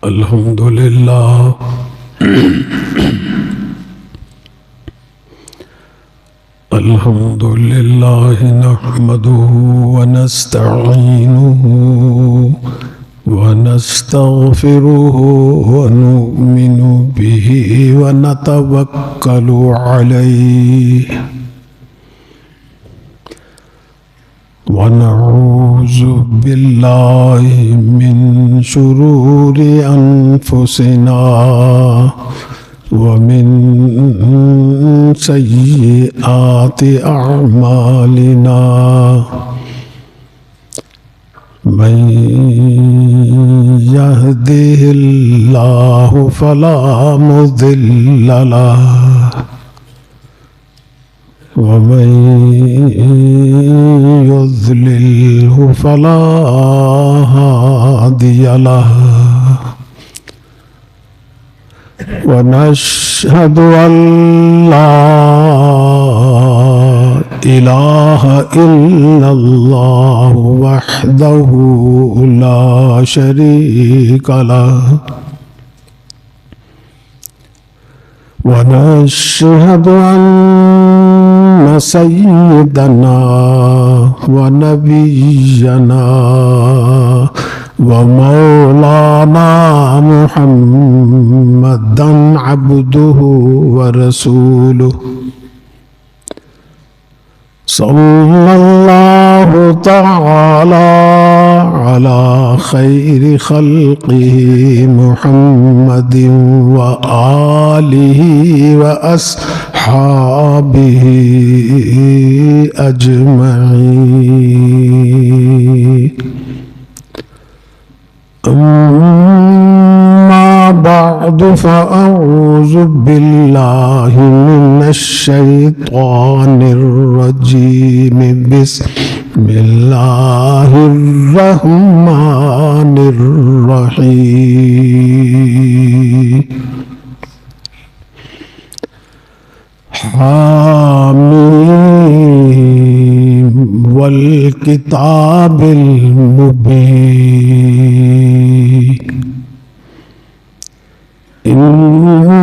الحمد لله الحمد لله نحمده ونستعينه ونستغفره ونؤمن به ونتوكل عليه ونعوذ بالله من شرور أنفسنا ومن سيئات أعمالنا من يهده الله فلا مضل له ومن يضلله فلا هادي له ونشهد أن لا إله إلا الله وحده لا شريك له ونشهد أن سيدنا ونبينا ومولانا محمدا عبده ورسوله صلى الله تعالى على خير خلقه محمد وآله وأصحابه أجمعين أما بعد فأعوذ بالله من الشيطان الرجيم بسم الله الرحمن الرحيم حاميم والكتاب المبين إنا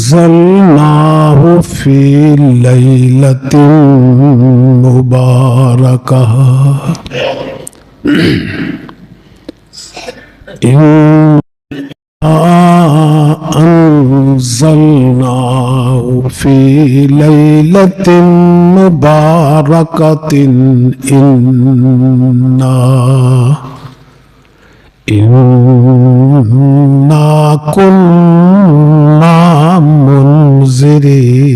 أنزلناه في ليلة مباركة أنزلناه في ليلة مباركة إنا كنا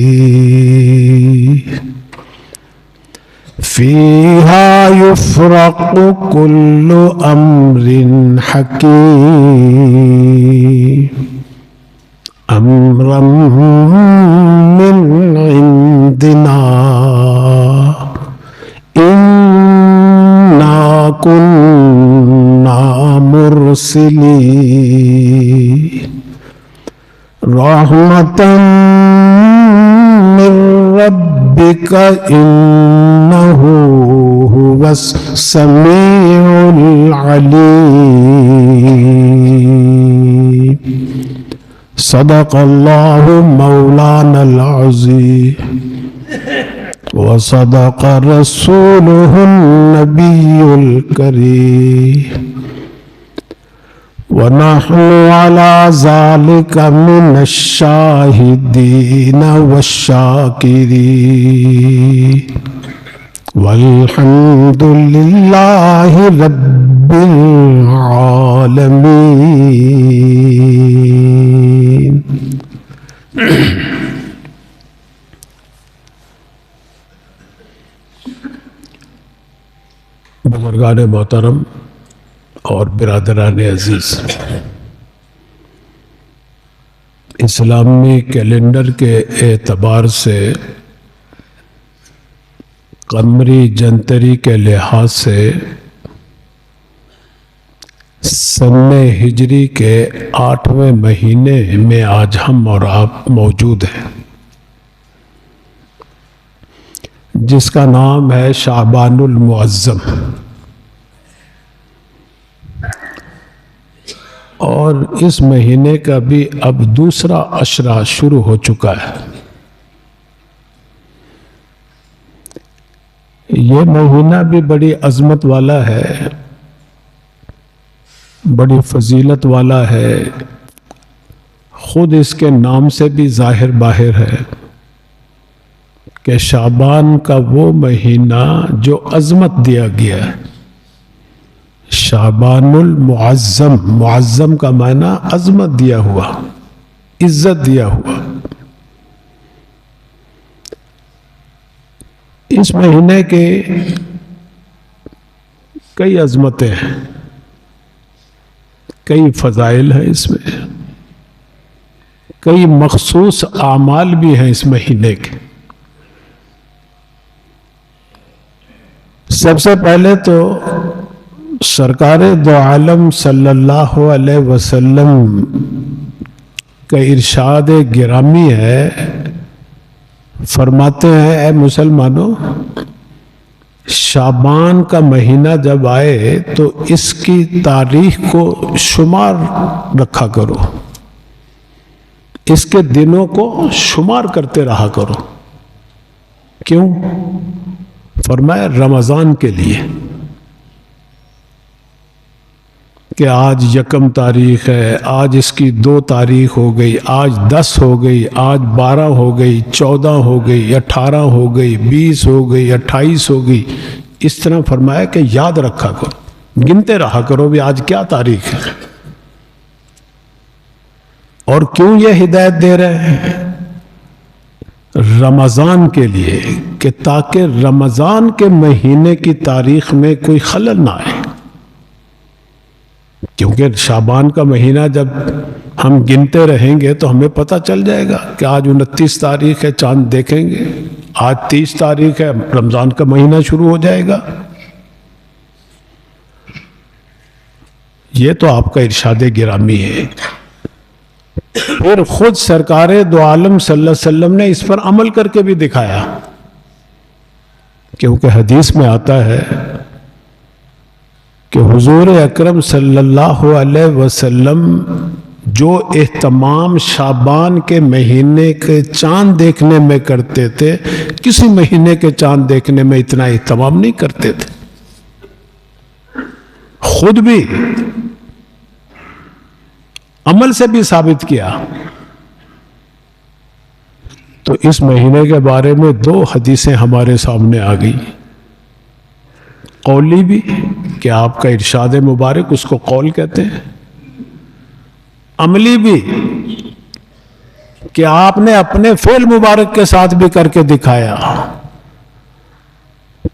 منذرين فيها يفرق كل أمر حكيم أمرا من عندنا إنا كنا مرسلين رحمة من ربك إنه هو السميع العليم صدق الله مولانا العظيم وصدق رسوله النبي الكريم ونحن على ذلك من الشاهدين والشاكرين والحمد لله رب العالمين. بزرگان محترم اور برادران عزیز، اسلامی کیلنڈر کے اعتبار سے قمری جنتری کے لحاظ سے سن ہجری کے 8ویں مہینے میں آج ہم اور آپ موجود ہیں، جس کا نام ہے شعبان المعظم۔ اور اس مہینے کا بھی اب دوسرا عشرہ شروع ہو چکا ہے۔ یہ مہینہ بھی بڑی عظمت والا ہے، بڑی فضیلت والا ہے، خود اس کے نام سے بھی ظاہر باہر ہے کہ شعبان کا وہ مہینہ جو عظمت دیا گیا ہے۔ شعبان المعظم، معظم کا معنی عظمت دیا ہوا، عزت دیا ہوا۔ اس مہینے کے کئی عظمتیں ہیں، کئی فضائل ہیں، اس میں کئی مخصوص اعمال بھی ہیں اس مہینے کے۔ سب سے پہلے تو سرکار دو عالم صلی اللہ علیہ وسلم کا ارشاد گرامی ہے، فرماتے ہیں اے مسلمانوں، شعبان کا مہینہ جب آئے تو اس کی تاریخ کو شمار رکھا کرو، اس کے دنوں کو شمار کرتے رہا کرو۔ کیوں؟ فرمایا رمضان کے لیے، کہ آج 1 تاریخ ہے، آج اس کی 2 تاریخ ہو گئی، آج 10 ہو گئی، آج 12 ہو گئی، 14 ہو گئی، 18 ہو گئی، 20 ہو گئی، 28 ہو گئی۔ اس طرح فرمایا کہ یاد رکھا کرو، گنتے رہا کرو بھی آج کیا تاریخ ہے۔ اور کیوں یہ ہدایت دے رہے ہیں؟ رمضان کے لیے، کہ تاکہ رمضان کے مہینے کی تاریخ میں کوئی خلل نہ آئے۔ کیونکہ شعبان کا مہینہ جب ہم گنتے رہیں گے تو ہمیں پتہ چل جائے گا کہ آج 29 تاریخ ہے، چاند دیکھیں گے، آج 30 تاریخ ہے، رمضان کا مہینہ شروع ہو جائے گا۔ یہ تو آپ کا ارشاد گرامی ہے۔ پھر خود سرکار دو عالم صلی اللہ علیہ وسلم نے اس پر عمل کر کے بھی دکھایا، کیونکہ حدیث میں آتا ہے کہ حضور اکرم صلی اللہ علیہ وسلم جو اہتمام شعبان کے مہینے کے چاند دیکھنے میں کرتے تھے، کسی مہینے کے چاند دیکھنے میں اتنا اہتمام نہیں کرتے تھے۔ خود بھی عمل سے بھی ثابت کیا۔ تو اس مہینے کے بارے میں 2 حدیثیں ہمارے سامنے آ گئی، قولی بھی کہ آپ کا ارشاد مبارک اس کو قول کہتے ہیں، عملی بھی کہ آپ نے اپنے فعل مبارک کے ساتھ بھی کر کے دکھایا۔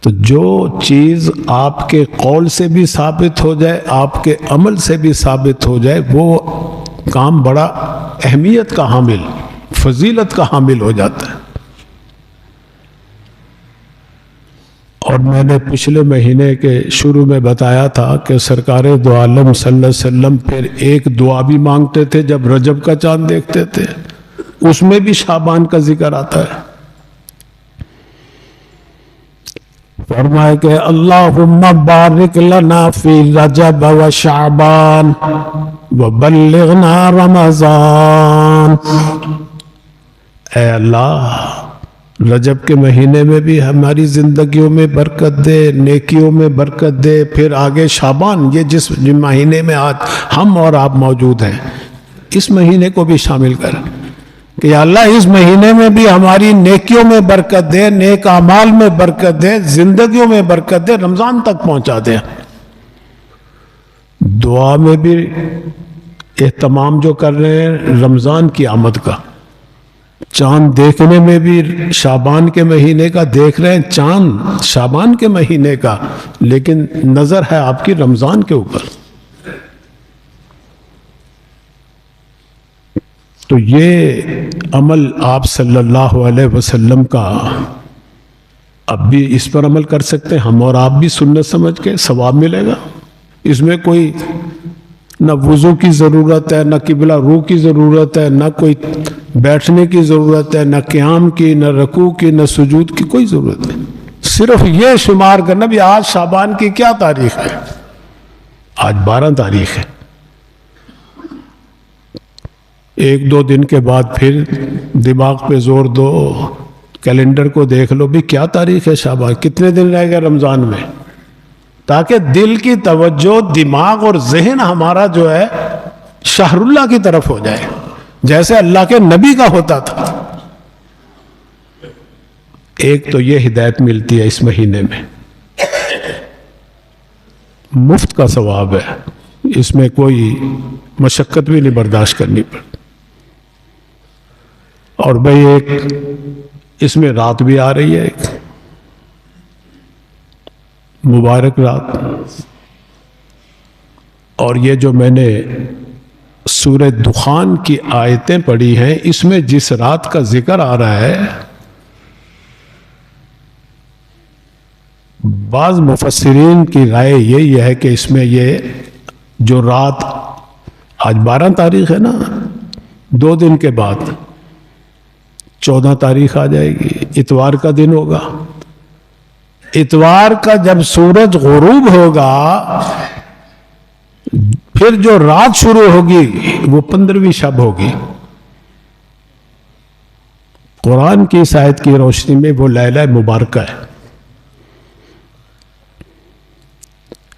تو جو چیز آپ کے قول سے بھی ثابت ہو جائے، آپ کے عمل سے بھی ثابت ہو جائے، وہ کام بڑا اہمیت کا حامل، فضیلت کا حامل ہو جاتا ہے۔ اور میں نے پچھلے مہینے کے شروع میں بتایا تھا کہ سرکار دو عالم صلی اللہ علیہ وسلم پھر ایک دعا بھی مانگتے تھے جب رجب کا چاند دیکھتے تھے، اس میں بھی شعبان کا ذکر آتا ہے۔ فرمایا کہ اللہم بارک لنا فی رجب و شعبان وبلغنا رمضان۔ اے اللہ، رجب کے مہینے میں بھی ہماری زندگیوں میں برکت دے، نیکیوں میں برکت دے، پھر آگے شعبان، یہ جس مہینے میں آج ہم اور آپ موجود ہیں، اس مہینے کو بھی شامل کر کہ یا اللہ اس مہینے میں بھی ہماری نیکیوں میں برکت دے، نیک اعمال میں برکت دے، زندگیوں میں برکت دے، رمضان تک پہنچا دے۔ دعا میں بھی اہتمام جو کر رہے ہیں رمضان کی آمد کا، چاند دیکھنے میں بھی شعبان کے مہینے کا دیکھ رہے ہیں، چاند شعبان کے مہینے کا، لیکن نظر ہے آپ کی رمضان کے اوپر۔ تو یہ عمل آپ صلی اللہ علیہ وسلم کا اب بھی اس پر عمل کر سکتے ہیں، ہم اور آپ بھی سنت سمجھ کے ثواب ملے گا۔ اس میں کوئی نہ وضو کی ضرورت ہے، نہ قبلہ رو کی ضرورت ہے، نہ کوئی بیٹھنے کی ضرورت ہے، نہ قیام کی، نہ رکوع کی، نہ سجود کی، کوئی ضرورت نہیں۔ صرف یہ شمار کرنا بھی آج شعبان کی کیا تاریخ ہے، آج 12 تاریخ ہے، ایک دو دن کے بعد پھر دماغ پہ زور دو، کیلنڈر کو دیکھ لو بھی کیا تاریخ ہے شعبان، کتنے دن رہ گئے رمضان میں، تاکہ دل کی توجہ، دماغ اور ذہن ہمارا جو ہے شہر اللہ کی طرف ہو جائے، جیسے اللہ کے نبی کا ہوتا تھا۔ ایک تو یہ ہدایت ملتی ہے اس مہینے میں، مفت کا ثواب ہے، اس میں کوئی مشقت بھی نہیں برداشت کرنی پڑتی، اور بھئی ایک اس میں رات بھی آ رہی ہے، ایک مبارک رات، اور یہ جو میں نے سورہ دخان کی آیتیں پڑھی ہیں، اس میں جس رات کا ذکر آ رہا ہے، بعض مفسرین کی رائے یہی ہے کہ اس میں یہ جو رات، آج 12 تاریخ ہے نا، 2 دن کے بعد 14 تاریخ آ جائے گی، اتوار کا دن ہوگا، اتوار کا جب سورج غروب ہوگا پھر جو رات شروع ہوگی وہ 15ویں شب ہوگی۔ قرآن کی اس آیت کی روشنی میں وہ لیلہ مبارکہ ہے،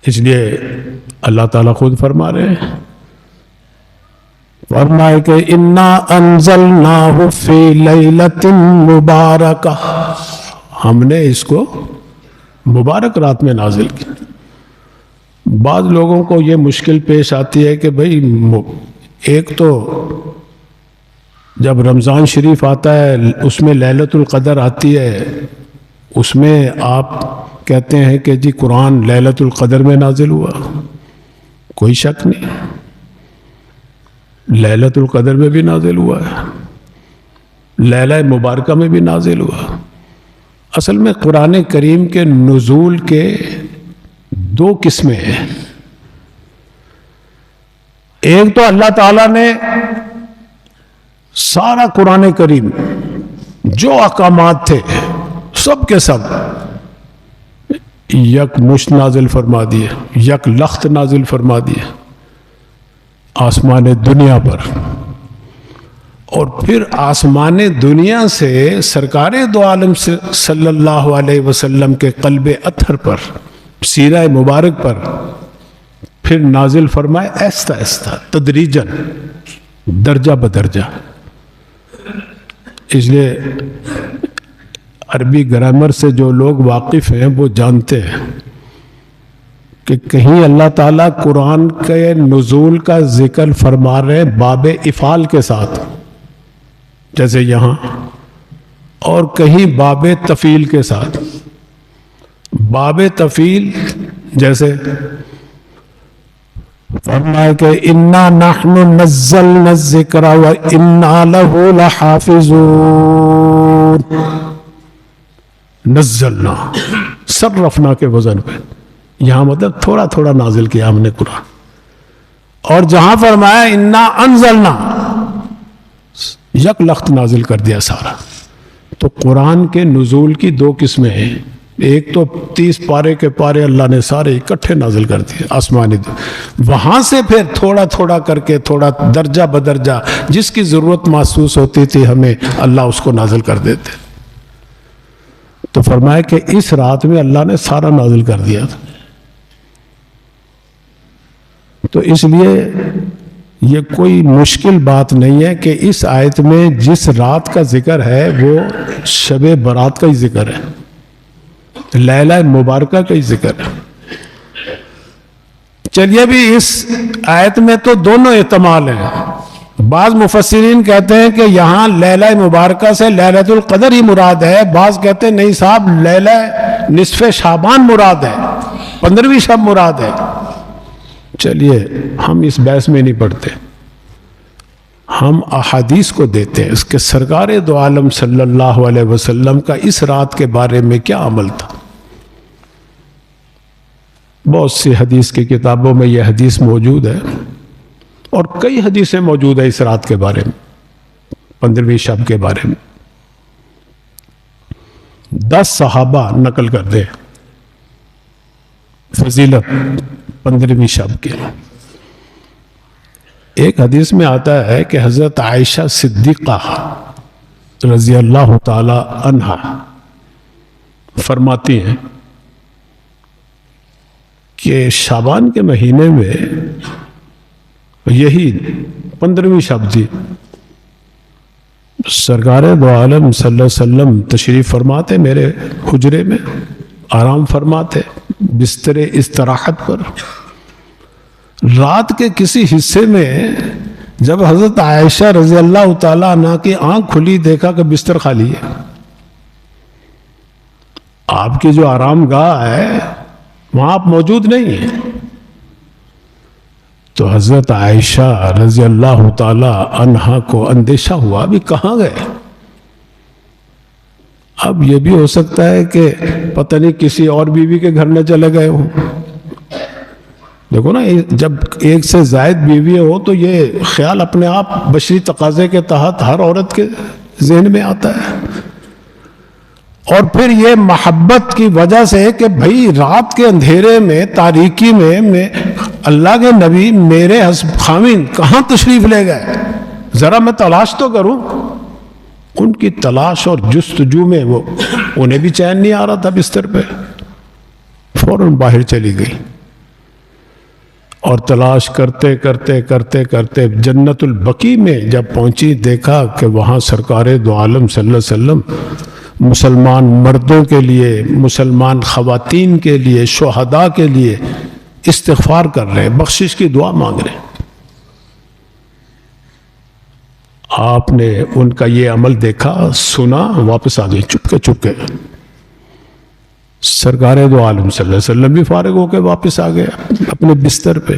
اس لیے اللہ تعالیٰ خود فرما رہے ہیں، فرمائے کہ انا انزلناہ فی لیلۃ مبارکہ، ہم نے اس کو مبارک رات میں نازل کیا۔ بعض لوگوں کو یہ مشکل پیش آتی ہے کہ بھئی ایک تو جب رمضان شریف آتا ہے اس میں لیلۃ القدر آتی ہے، اس میں آپ کہتے ہیں کہ جی قرآن لیلۃ القدر میں نازل ہوا، کوئی شک نہیں، لیلۃ القدر میں بھی نازل ہوا ہے، لیلہ مبارکہ میں بھی نازل ہوا۔ اصل میں قرآن کریم کے نزول کے 2 قسمیں ہیں، ایک تو اللہ تعالیٰ نے سارا قرآن کریم جو احکامات تھے سب کے سب یک مشت نازل فرما دیے، یک لخت نازل فرما دیے آسمان دنیا پر، اور پھر آسمان دنیا سے سرکار دو عالم صلی اللہ علیہ وسلم کے قلب اطہر پر، سیرہ مبارک پر پھر نازل فرمائے آہستہ آہستہ، تدریجاً، درجہ بدرجہ۔ اس لیے عربی گرامر سے جو لوگ واقف ہیں وہ جانتے ہیں کہ کہیں اللہ تعالیٰ قرآن کے نزول کا ذکر فرما رہے باب افعال کے ساتھ جیسے یہاں، اور کہیں باب تفعیل کے ساتھ۔ باب تفعیل جیسے فرمایا کہ انا نحن نزلنا الذکر وانا له لحافظون، نزلنا صرفنا کے وزن پہ، یہاں مطلب تھوڑا تھوڑا نازل کیا ہم نے قرآن، اور جہاں فرمایا انا انزلنا، یک لخت نازل کر دیا سارا۔ تو قرآن کے نزول کی 2 قسمیں ہیں، ایک تو 30 پارے کے پارے اللہ نے سارے اکٹھے نازل کر دیے آسمانی، وہاں سے پھر تھوڑا تھوڑا کر کے، تھوڑا درجہ بدرجہ جس کی ضرورت محسوس ہوتی تھی ہمیں، اللہ اس کو نازل کر دیتے۔ تو فرمایا کہ اس رات میں اللہ نے سارا نازل کر دیا تھا۔ تو اس لیے یہ کوئی مشکل بات نہیں ہے کہ اس آیت میں جس رات کا ذکر ہے وہ شب برات کا ہی ذکر ہے، لیلہ مبارکہ کا ہی ذکر ہے۔ چلیے بھی اس آیت میں تو دونوں احتمال ہیں، بعض مفسرین کہتے ہیں کہ یہاں لیلہ مبارکہ سے لیلۃ القدر ہی مراد ہے، بعض کہتے ہیں نہیں صاحب لیلہ نصف شعبان مراد ہے، 15ویں شب مراد ہے۔ چلیے ہم اس بحث میں نہیں پڑھتے، ہم احادیث کو دیتے ہیں اس کے سرکار دو عالم صلی اللہ علیہ وسلم کا اس رات کے بارے میں کیا عمل تھا۔ بہت سی حدیث کی کتابوں میں یہ حدیث موجود ہے، اور کئی حدیثیں موجود ہیں اس رات کے بارے میں، 15ویں شب کے بارے میں۔ 10 صحابہ نقل کر دے فضیلت 15ویں شب کے۔ ایک حدیث میں آتا ہے کہ حضرت عائشہ صدیقہ رضی اللہ تعالی عنہا فرماتی ہیں کہ شعبان کے مہینے میں یہی 15ویں شب تھی، سرکار دو عالم صلی اللہ علیہ وسلم تشریف فرماتے میرے حجرے میں، آرام فرماتے بستر استراحت پر۔ رات کے کسی حصے میں جب حضرت عائشہ رضی اللہ تعالیٰ عنہ کی آنکھ کھلی، دیکھا کہ بستر خالی ہے۔ آپ کی جو آرام گاہ ہے وہاں آپ موجود نہیں ہیں۔ تو حضرت عائشہ رضی اللہ تعالی عنہا کو اندیشہ ہوا ابھی کہاں گئے۔ اب یہ بھی ہو سکتا ہے کہ پتہ نہیں کسی اور بیوی کے گھر نہ چلے گئے ہوں۔ دیکھو نا، جب ایک سے زائد بیوی ہو تو یہ خیال اپنے آپ بشری تقاضے کے تحت ہر عورت کے ذہن میں آتا ہے۔ اور پھر یہ محبت کی وجہ سے کہ بھئی رات کے اندھیرے میں، تاریکی میں اللہ کے نبی میرے خامن کہاں تشریف لے گئے، ذرا میں تلاش تو کروں۔ ان کی تلاش اور جستجو میں انہیں بھی چین نہیں آ رہا تھا بستر پہ، فوراً باہر چلی گئی اور تلاش کرتے کرتے کرتے کرتے جنت البقیع میں جب پہنچی، دیکھا کہ وہاں سرکار دو عالم صلی اللہ علیہ وسلم مسلمان مردوں کے لیے، مسلمان خواتین کے لیے، شہداء کے لیے استغفار کر رہے ہیں، بخشش کی دعا مانگ رہے ہیں۔ آپ نے ان کا یہ عمل دیکھا، سنا، واپس آ گئی چپکے چپکے۔ سرکار دو عالم صلی اللہ علیہ وسلم بھی فارغ ہو کے واپس آ گئے اپنے بستر پہ۔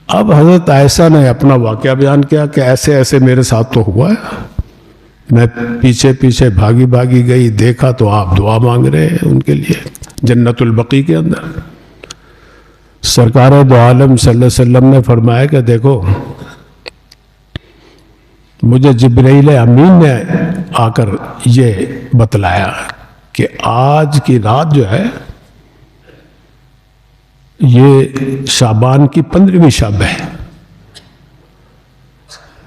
اب حضرت عائشہ نے اپنا واقعہ بیان کیا کہ ایسے ایسے میرے ساتھ تو ہوا ہے، میں پیچھے پیچھے بھاگی بھاگی گئی، دیکھا تو آپ دعا مانگ رہے ہیں ان کے لیے جنت البقیع کے اندر۔ سرکار دو عالم صلی اللہ علیہ وسلم نے فرمایا کہ دیکھو، مجھے جبرائیل امین نے آ کر یہ بتلایا کہ آج کی رات جو ہے یہ شعبان کی 15ویں شب ہے،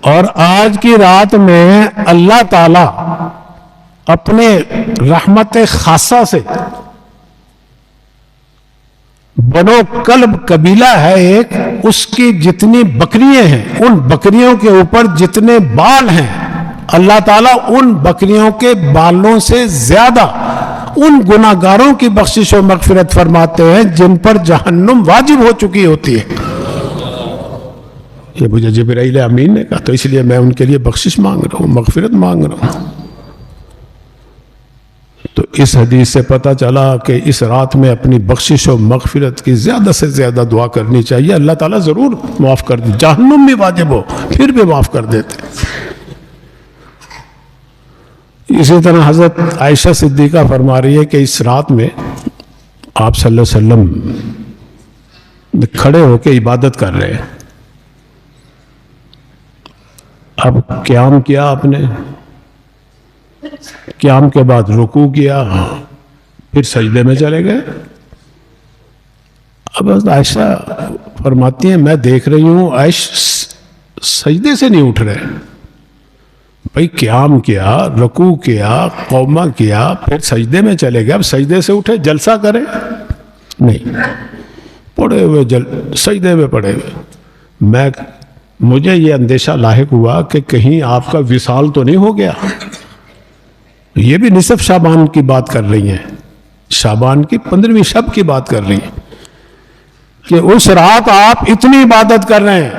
اور آج کی رات میں اللہ تعالی اپنے رحمت خاصہ سے بنو کلب قبیلہ ہے ایک، اس کی جتنی بکریاں ہیں، ان بکریوں کے اوپر جتنے بال ہیں، اللہ تعالیٰ ان بکریوں کے بالوں سے زیادہ ان گناہگاروں کی بخشش و مغفرت فرماتے ہیں جن پر جہنم واجب ہو چکی ہوتی ہے۔ یہ مجھے جبرائیل امین نے کہا، تو اس لیے میں ان کے لیے بخشش مانگ رہا ہوں، مغفرت مانگ رہا ہوں۔ تو اس حدیث سے پتہ چلا کہ اس رات میں اپنی بخشش و مغفرت کی زیادہ سے زیادہ دعا کرنی چاہیے، اللہ تعالیٰ ضرور معاف کر دے، جہنم بھی واجب ہو پھر بھی معاف کر دیتے۔ اسی طرح حضرت عائشہ صدیقہ فرما رہی ہے کہ اس رات میں آپ صلی اللہ علیہ وسلم کھڑے ہو کے عبادت کر رہے ہیں۔ اب قیام کیا آپ نے، قیام کے بعد رکوع کیا، پھر سجدے میں چلے گئے۔ اب عائشہ فرماتی ہیں میں دیکھ رہی ہوں عائشہ سجدے سے نہیں اٹھ رہے، بھئی قیام کیا، رکوع کیا، قومہ کیا، پھر سجدے میں چلے گئے، اب سجدے سے اٹھے جلسہ کرے نہیں، پڑے ہوئے سجدے میں پڑے ہوئے۔ مجھے یہ اندیشہ لاحق ہوا کہ کہیں آپ کا وصال تو نہیں ہو گیا۔ یہ بھی نصف شعبان کی بات کر رہی ہیں، شعبان کی 15ویں شب کی بات کر رہی ہیں کہ اس رات آپ اتنی عبادت کر رہے ہیں،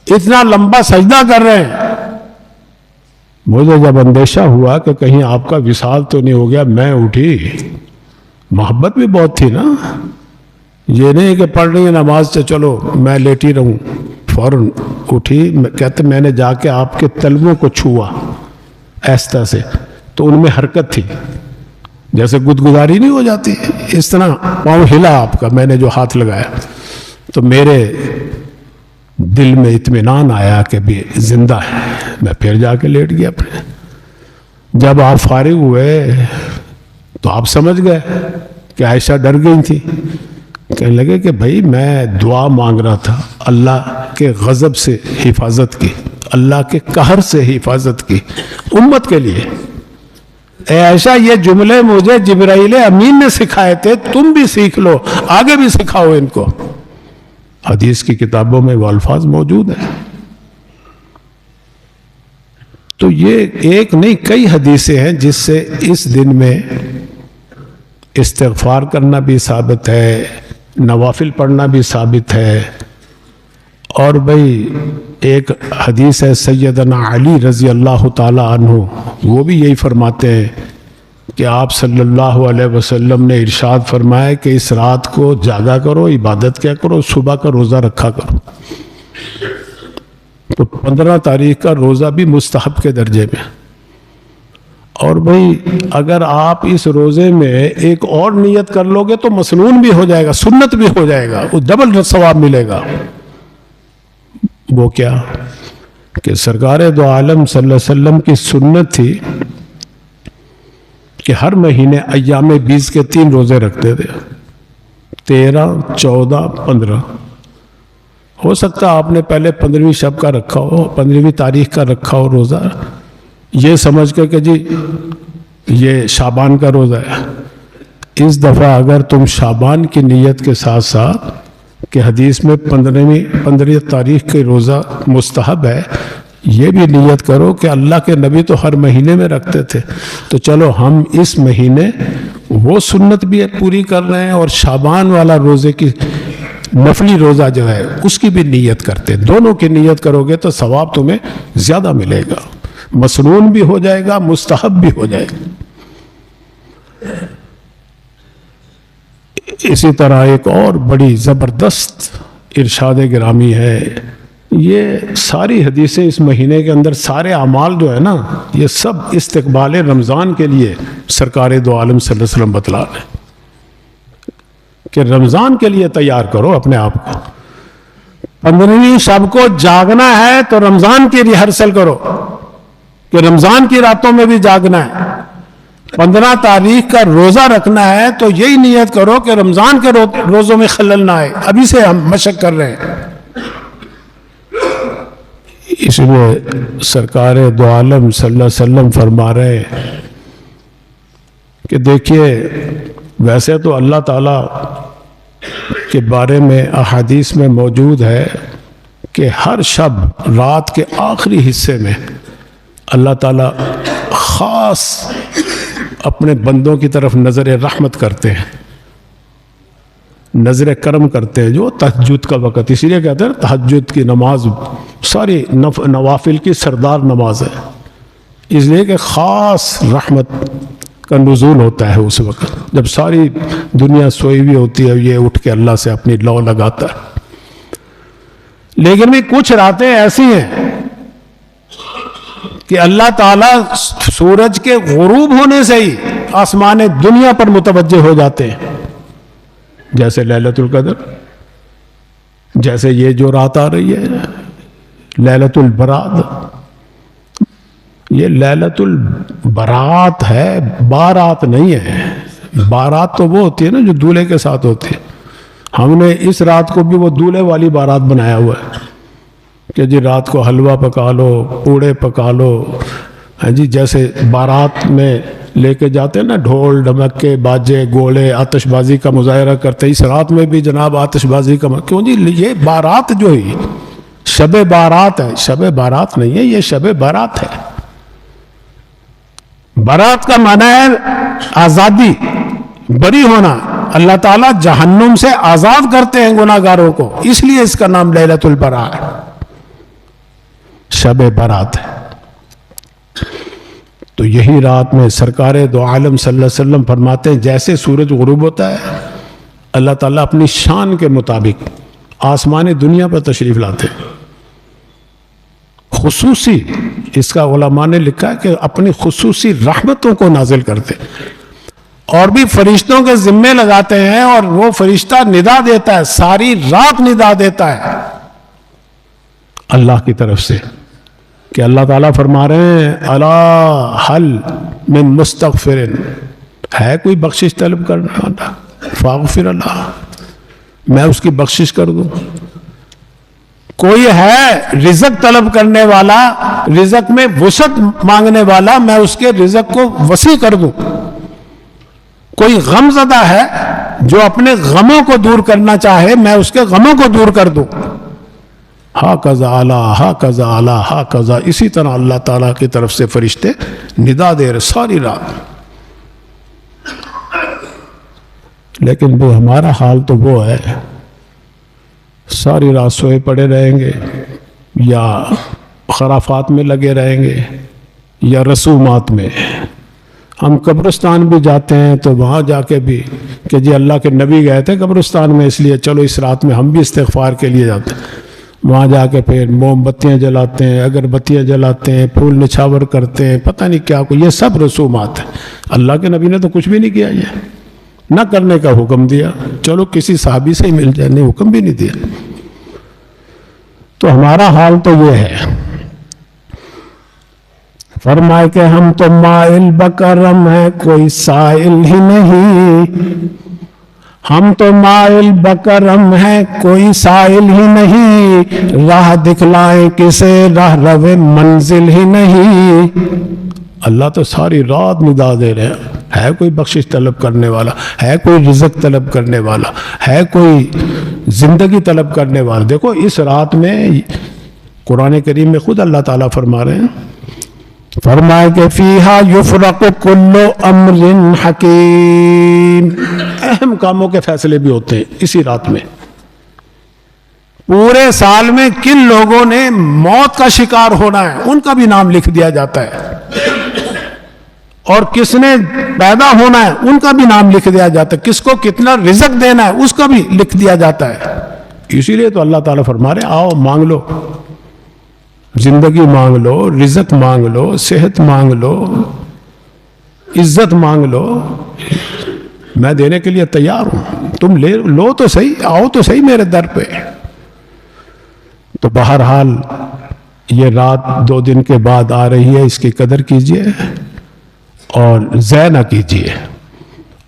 اتنا لمبا سجدہ کر رہے ہیں۔ مجھے جب اندیشہ ہوا کہ کہیں آپ کا وصال تو نہیں ہو گیا، میں اٹھی، محبت بھی بہت تھی نا، یہ نہیں کہ پڑھ رہی ہے نماز سے چلو میں لیٹی رہوں، فوراً اٹھی، کہتے میں نے جا کے آپ کے تلووں کو چھوا ایستا سے، تو ان میں حرکت تھی، جیسے گدگداری نہیں ہو جاتی، اس طرح پاؤں ہلا آپ کا، میں نے جو ہاتھ لگایا تو میرے دل میں اطمینان آیا کہ بھی زندہ ہے۔ میں پھر جا کے لیٹ گیا اپنے۔ جب آپ فارغ ہوئے تو آپ سمجھ گئے کہ عائشہ ڈر گئی تھی کہنے لگے کہ بھائی میں دعا مانگ رہا تھا اللہ کے غضب سے حفاظت کی، اللہ کے قہر سے حفاظت کی امت کے لیے۔ اے عائشہ یہ جملے مجھے جبرائیل امین نے سکھائے تھے، تم بھی سیکھ لو، آگے بھی سکھاؤ ان کو۔ حدیث کی کتابوں میں وہ الفاظ موجود ہیں۔ تو یہ ایک نہیں کئی حدیثیں ہیں جس سے اس دن میں استغفار کرنا بھی ثابت ہے، نوافل پڑھنا بھی ثابت ہے۔ اور بھائی ایک حدیث ہے سیدنا علی رضی اللہ تعالی عنہ، وہ بھی یہی فرماتے ہیں کہ آپ صلی اللہ علیہ وسلم نے ارشاد فرمایا کہ اس رات کو جاگا کرو، عبادت کیا کرو، صبح کا روزہ رکھا کرو۔ تو 15 تاریخ کا روزہ بھی مستحب کے درجے میں۔ اور بھائی اگر آپ اس روزے میں ایک اور نیت کر لو گے تو مسنون بھی ہو جائے گا، سنت بھی ہو جائے گا، وہ ڈبل ثواب ملے گا۔ وہ کیا کہ سرکار دو عالم صلی اللہ علیہ وسلم کی سنت تھی کہ ہر مہینے ایام 20 کے 3 روزے رکھتے تھے، 13، 14، 15۔ ہو سکتا آپ نے پہلے 15ویں شب کا رکھا ہو، 15ویں تاریخ کا رکھا ہو روزہ، یہ سمجھ کے کہ جی یہ شعبان کا روزہ ہے۔ اس دفعہ اگر تم شعبان کی نیت کے ساتھ ساتھ کہ حدیث میں 15 تاریخ کے روزہ مستحب ہے، یہ بھی نیت کرو کہ اللہ کے نبی تو ہر مہینے میں رکھتے تھے، تو چلو ہم اس مہینے وہ سنت بھی پوری کر رہے ہیں اور شعبان والا روزے کی نفلی روزہ جو ہے اس کی بھی نیت کرتے، دونوں کی نیت کرو گے تو ثواب تمہیں زیادہ ملے گا، مسنون بھی ہو جائے گا، مستحب بھی ہو جائے گا۔ اسی طرح ایک اور بڑی زبردست ارشاد گرامی ہے، یہ ساری حدیثیں اس مہینے کے اندر سارے اعمال جو ہے نا یہ سب استقبال رمضان کے لیے سرکار دو عالم صلی اللہ علیہ وسلم بتلا رہے ہیں کہ رمضان کے لیے تیار کرو اپنے آپ کو۔ 15ویں شب کو جاگنا ہے تو رمضان کی ریہرسل کرو کہ رمضان کی راتوں میں بھی جاگنا ہے۔ 15 تاریخ کا روزہ رکھنا ہے تو یہی نیت کرو کہ رمضان کے روزوں میں خلل نہ آئے، ابھی سے ہم مشق کر رہے ہیں۔ اس لیے سرکار دو عالم صلی اللہ علیہ وسلم فرما رہے ہیں کہ دیکھیے ویسے تو اللہ تعالیٰ کے بارے میں احادیث میں موجود ہے کہ ہر شب رات کے آخری حصے میں اللہ تعالیٰ خاص اپنے بندوں کی طرف نظر رحمت کرتے ہیں، نظر کرم کرتے ہیں، جو تہجد کا وقت، اسی لیے کہتے ہیں تہجد کی نماز ساری نوافل کی سردار نماز ہے، اس لیے کہ خاص رحمت کا نزول ہوتا ہے اس وقت جب ساری دنیا سوئی ہوئی ہوتی ہے، یہ اٹھ کے اللہ سے اپنی لو لگاتا ہے۔ لیکن بھی کچھ راتیں ایسی ہیں کہ اللہ تعالیٰ سورج کے غروب ہونے سے ہی آسمان دنیا پر متوجہ ہو جاتے ہیں، جیسے لیلۃ القدر، جیسے یہ جو رات آ رہی ہے لیلۃ البرات، یہ لیلۃ البرات ہے، بارات نہیں ہے۔ بارات تو وہ ہوتی ہے نا جو دولہے کے ساتھ ہوتی ہے، ہم نے اس رات کو بھی وہ دولہے والی بارات بنایا ہوا ہے کہ جی رات کو حلوہ پکا لو، پوڑے پکا لو، ہاں جی جیسے بارات میں لے کے جاتے ہیں نا ڈھول ڈھمکے باجے گولے، آتش بازی کا مظاہرہ کرتے، اس رات میں بھی جناب آتش بازی کا کیوں جی؟ یہ بارات جو ہے شب بارات ہے، شب بارات نہیں ہے، یہ شب بارات ہے۔ بارات کا معنی ہے آزادی، بری ہونا۔ اللہ تعالیٰ جہنم سے آزاد کرتے ہیں گناہ گاروں کو، اس لیے اس کا نام لیلۃ البراء ہے، شب برات ہے۔ تو یہی رات میں سرکار دو عالم صلی اللہ علیہ وسلم فرماتے ہیں جیسے سورج غروب ہوتا ہے اللہ تعالیٰ اپنی شان کے مطابق آسمان دنیا پر تشریف لاتے ہیں، خصوصی، اس کا علماء نے لکھا ہے کہ اپنی خصوصی رحمتوں کو نازل کرتے اور بھی فرشتوں کے ذمے لگاتے ہیں، اور وہ فرشتہ ندا دیتا ہے، ساری رات ندا دیتا ہے اللہ کی طرف سے کہ اللہ تعالیٰ فرما رہے ہیں الا حل من مستغفر، ہے کوئی بخشش طلب کرنا والا فاغفر اللہ، میں اس کی بخشش کر دوں. کوئی ہے رزق طلب کرنے والا, رزق میں وسعت مانگنے والا, میں اس کے رزق کو وسیع کر دوں. کوئی غم زدہ ہے جو اپنے غموں کو دور کرنا چاہے, میں اس کے غموں کو دور کر دوں. ہا قضا اعلیٰ, ہا قضا اعلیٰ, ہا قضا. اسی طرح اللہ تعالیٰ کی طرف سے فرشتے ندا دے رہے ساری رات. لیکن وہ ہمارا حال تو وہ ہے, ساری رات سوئے پڑے رہیں گے, یا خرافات میں لگے رہیں گے, یا رسومات میں. ہم قبرستان بھی جاتے ہیں تو وہاں جا کے بھی کہ جی اللہ کے نبی گئے تھے قبرستان میں, اس لیے چلو اس رات میں ہم بھی استغفار کے لیے جاتے ہیں. وہاں جا کے پھر موم بتیاں جلاتے ہیں, اگربتیاں جلاتے ہیں, پھول نچھاور کرتے ہیں, پتہ نہیں کیا کو. یہ سب رسومات ہیں. اللہ کے نبی نے تو کچھ بھی نہیں کیا, یہ نہ کرنے کا حکم دیا. چلو کسی صحابی سے ہی مل جائے, نہیں حکم بھی نہیں دیا. تو ہمارا حال تو یہ ہے. فرمائے کہ ہم تو مائل بکرم ہیں, کوئی سائل ہی نہیں. ہم تو مائل بکرم ہیں, کوئی سائل ہی نہیں. راہ دکھلائیں کسے, راہ رو منزل ہی نہیں. اللہ تو ساری رات ندا دے رہے ہیں. ہے کوئی بخشش طلب کرنے والا, ہے کوئی رزق طلب کرنے والا, ہے کوئی زندگی طلب کرنے والا. دیکھو اس رات میں قرآن کریم میں خود اللہ تعالیٰ فرما رہے ہیں, فرمائے کہ فیہا یفرق کل امر حکیم. اہم کاموں کے فیصلے بھی ہوتے ہیں اسی رات میں. پورے سال میں کن لوگوں نے موت کا شکار ہونا ہے ان کا بھی نام لکھ دیا جاتا ہے, اور کس نے پیدا ہونا ہے ان کا بھی نام لکھ دیا جاتا ہے, کس کو کتنا رزق دینا ہے اس کا بھی لکھ دیا جاتا ہے. اسی لیے تو اللہ تعالیٰ فرما رہے آؤ مانگ لو, زندگی مانگ لو, رزق مانگ لو, صحت مانگ لو, عزت مانگ لو, میں دینے کے لیے تیار ہوں. تم لے لو تو صحیح, آؤ تو صحیح میرے در پہ. تو بہرحال یہ رات 2 دن کے بعد آ رہی ہے, اس کی قدر کیجئے اور ضائع نہ کیجئے,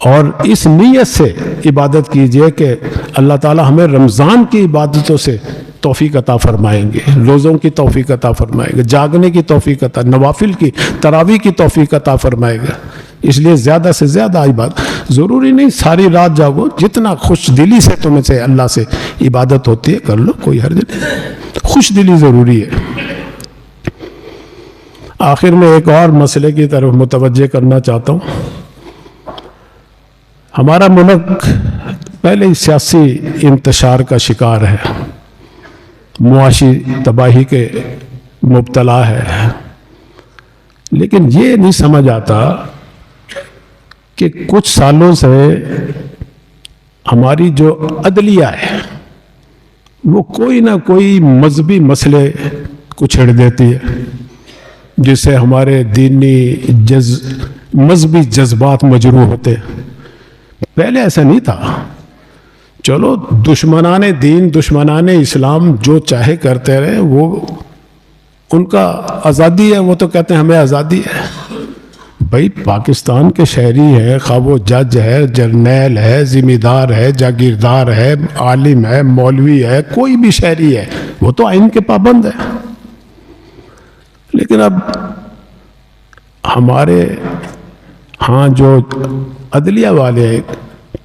اور اس نیت سے عبادت کیجئے کہ اللہ تعالی ہمیں رمضان کی عبادتوں سے توفیق عطا فرمائیں گے, روزوں کی توفیق عطا فرمائیں گے, جاگنے کی توفیق عطا, نوافل کی, تراویح کی توفیق عطا فرمائے گا. اس لیے زیادہ سے زیادہ عبادت, ضروری نہیں ساری رات جاگو, جتنا خوش دلی سے تمہیں سے اللہ سے عبادت ہوتی ہے کر لو, کوئی حرج نہیں. خوش دلی ضروری ہے. آخر میں ایک اور مسئلے کی طرف متوجہ کرنا چاہتا ہوں. ہمارا ملک پہلے ہی سیاسی انتشار کا شکار ہے, معاشی تباہی کے مبتلا ہے, لیکن یہ نہیں سمجھ آتا کہ کچھ سالوں سے ہماری جو عدلیہ ہے وہ کوئی نہ کوئی مذہبی مسئلے کو چھیڑ دیتی ہے, جس سے ہمارے دینی مذہبی جذبات مجروح ہوتے. پہلے ایسا نہیں تھا. چلو دشمنان دین, دشمنان اسلام جو چاہے کرتے رہے, وہ ان کا آزادی ہے, وہ تو کہتے ہیں ہمیں آزادی ہے. بھائی پاکستان کے شہری ہے, خواہ وہ جج ہے, جرنیل ہے, ذمہ دار ہے, جاگیردار ہے, عالم ہے, مولوی ہے, کوئی بھی شہری ہے, وہ تو آئین کے پابند ہے. لیکن اب ہمارے ہاں جو عدلیہ والے ہیں,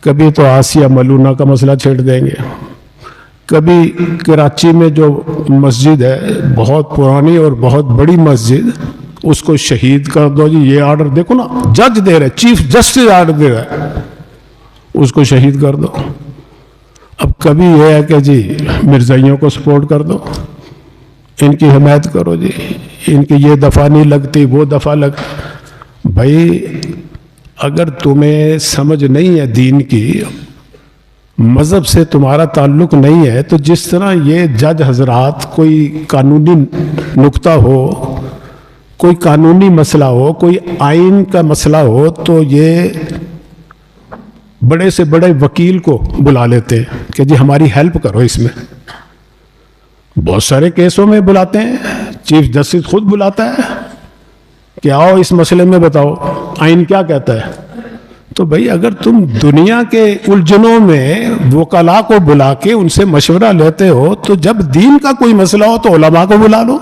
کبھی تو آسیہ ملونہ کا مسئلہ چھیڑ دیں گے, کبھی کراچی میں جو مسجد ہے بہت پرانی اور بہت بڑی مسجد, اس کو شہید کر دو جی, یہ آرڈر دیکھو نا, جج دے رہے, چیف جسٹس آرڈر دے رہا ہے, اس کو شہید کر دو. اب کبھی یہ ہے کہ جی مرزائیوں کو سپورٹ کر دو, ان کی حمایت کرو جی, ان کی یہ دفعہ نہیں لگتی, وہ دفعہ لگتی. بھائی اگر تمہیں سمجھ نہیں ہے دین کی, مذہب سے تمہارا تعلق نہیں ہے, تو جس طرح یہ جج حضرات کوئی قانونی نکتہ ہو, کوئی قانونی مسئلہ ہو, کوئی آئین کا مسئلہ ہو, تو یہ بڑے سے بڑے وکیل کو بلا لیتے کہ جی ہماری ہیلپ کرو اس میں. بہت سارے کیسوں میں بلاتے ہیں, چیف جسٹس خود بلاتا ہے کہ آؤ اس مسئلے میں بتاؤ آئین کیا کہتا ہے. تو بھائی اگر تم دنیا کے الجھنوں میں وکلاء کو بلا کے ان سے مشورہ لیتے ہو تو جب دین کا کوئی مسئلہ ہو تو علماء کو بلا لو.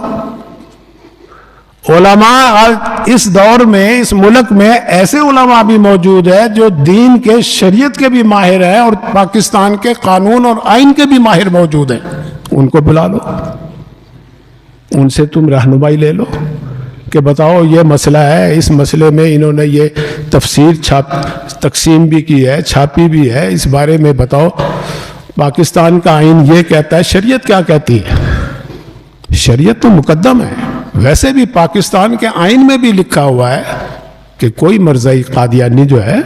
علماء آج اس دور میں اس ملک میں ایسے علماء بھی موجود ہیں جو دین کے شریعت کے بھی ماہر ہیں اور پاکستان کے قانون اور آئین کے بھی ماہر موجود ہیں. ان کو بلا لو, ان سے تم رہنمائی لے لو کہ بتاؤ یہ مسئلہ ہے, اس مسئلے میں انہوں نے یہ تفسیر تقسیم بھی کی ہے, چھاپی بھی ہے, اس بارے میں بتاؤ پاکستان کا آئین یہ کہتا ہے, شریعت کیا کہتی ہے. شریعت تو مقدم ہے. ویسے بھی پاکستان کے آئین میں بھی لکھا ہوا ہے کہ کوئی مرزائی قادیانی جو ہے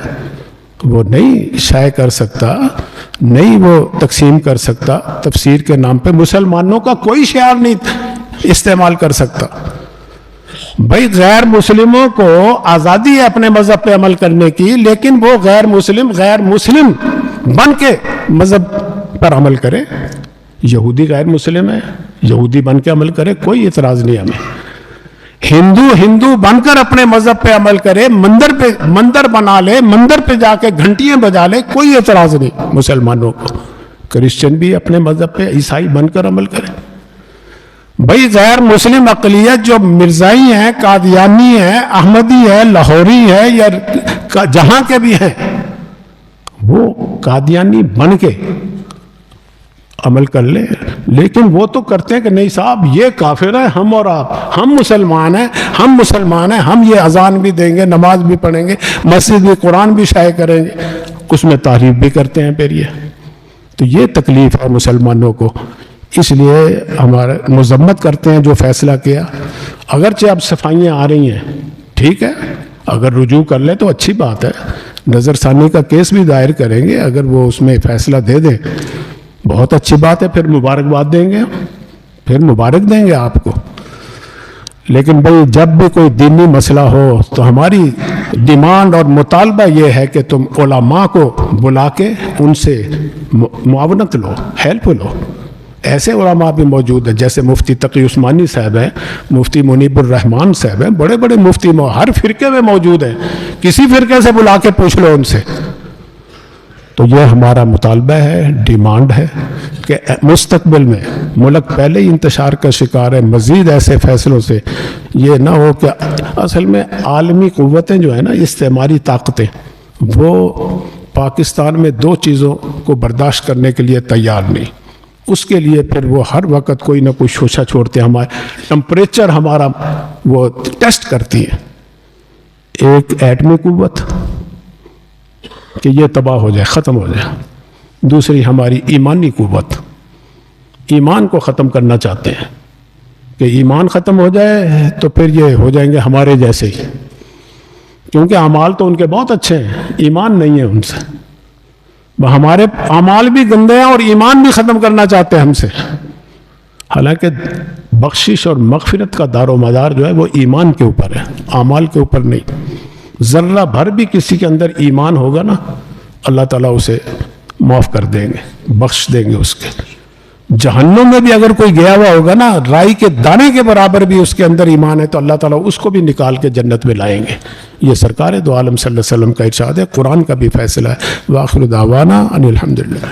وہ نہیں شائع کر سکتا, نہیں وہ تقسیم کر سکتا, تفسیر کے نام پہ مسلمانوں کا کوئی شعار نہیں استعمال کر سکتا. بھائی غیر مسلموں کو آزادی ہے اپنے مذہب پہ عمل کرنے کی, لیکن وہ غیر مسلم بن کے مذہب پر عمل کرے. یہودی غیر مسلم ہے, یہودی بن کے عمل کرے, کوئی اعتراض نہیں ہمیں. ہندو بن کر اپنے مذہب پہ عمل کرے, مندر بنا لے, مندر پہ جا کے گھنٹیاں بجا لے, کوئی اعتراض نہیں مسلمانوں کو. کرسچن بھی اپنے مذہب پہ عیسائی بن کر عمل کرے. بھائی غیر مسلم اقلیت جو مرزائی ہیں, قادیانی ہیں, احمدی ہیں, لاہوری ہیں یا جہاں کے بھی ہیں, وہ قادیانی بن کے عمل کر لیں. لیکن وہ تو کرتے ہیں کہ نہیں صاحب یہ کافر ہیں, ہم اور آپ, ہم مسلمان ہیں, ہم یہ اذان بھی دیں گے, نماز بھی پڑھیں گے, مسجد بھی, قرآن بھی شائع کریں گے, اس میں تعریف بھی کرتے ہیں. پھر یہ تکلیف ہے مسلمانوں کو. اس لیے ہمارے مذمت کرتے ہیں جو فیصلہ کیا. اگرچہ اب صفائیاں آ رہی ہیں, ٹھیک ہے, اگر رجوع کر لیں تو اچھی بات ہے. نظر ثانی کا کیس بھی دائر کریں گے, اگر وہ اس میں فیصلہ دے دیں بہت اچھی بات ہے, پھر مبارکباد دیں گے, پھر مبارک دیں گے آپ کو. لیکن بھائی جب بھی کوئی دینی مسئلہ ہو تو ہماری ڈیمانڈ اور مطالبہ یہ ہے کہ تم علماء کو بلا کے ان سے معاونت لو, ہیلپ لو. ایسے علماء بھی موجود ہیں جیسے مفتی تقی عثمانی صاحب ہیں, مفتی منیب الرحمان صاحب ہیں, بڑے بڑے مفتی ہر فرقے میں موجود ہیں. کسی فرقے سے بلا کے پوچھ لو ان سے. تو یہ ہمارا مطالبہ ہے, ڈیمانڈ ہے کہ مستقبل میں ملک پہلے ہی انتشار کا شکار ہے, مزید ایسے فیصلوں سے یہ نہ ہو کہ اصل میں عالمی قوتیں جو ہیں نا, استعماری طاقتیں, وہ پاکستان میں دو چیزوں کو برداشت کرنے کے لیے تیار نہیں. اس کے لیے پھر وہ ہر وقت کوئی نہ کوئی شوشہ چھوڑتے ہیں. ہمارے ٹمپریچر ہمارا وہ ٹیسٹ کرتی ہے. ایک ایٹمی قوت کہ یہ تباہ ہو جائے, ختم ہو جائے. دوسری ہماری ایمانی قوت, ایمان کو ختم کرنا چاہتے ہیں کہ ایمان ختم ہو جائے تو پھر یہ ہو جائیں گے ہمارے جیسے ہی, کیونکہ اعمال تو ان کے بہت اچھے ہیں, ایمان نہیں ہے ان سے. ہمارے اعمال بھی گندے ہیں اور ایمان بھی ختم کرنا چاہتے ہیں ہم سے. حالانکہ بخشش اور مغفرت کا دار و مدار جو ہے وہ ایمان کے اوپر ہے, اعمال کے اوپر نہیں. ذرہ بھر بھی کسی کے اندر ایمان ہوگا نا, اللہ تعالیٰ اسے معاف کر دیں گے, بخش دیں گے اس کے. جہنم میں بھی اگر کوئی گیا ہوا ہوگا نا, رائی کے دانے کے برابر بھی اس کے اندر ایمان ہے, تو اللہ تعالیٰ اس کو بھی نکال کے جنت میں لائیں گے. یہ سرکار دو عالم صلی اللہ علیہ وسلم کا ارشاد ہے, قرآن کا بھی فیصلہ ہے. وآخر دعوانا ان الحمدللہ.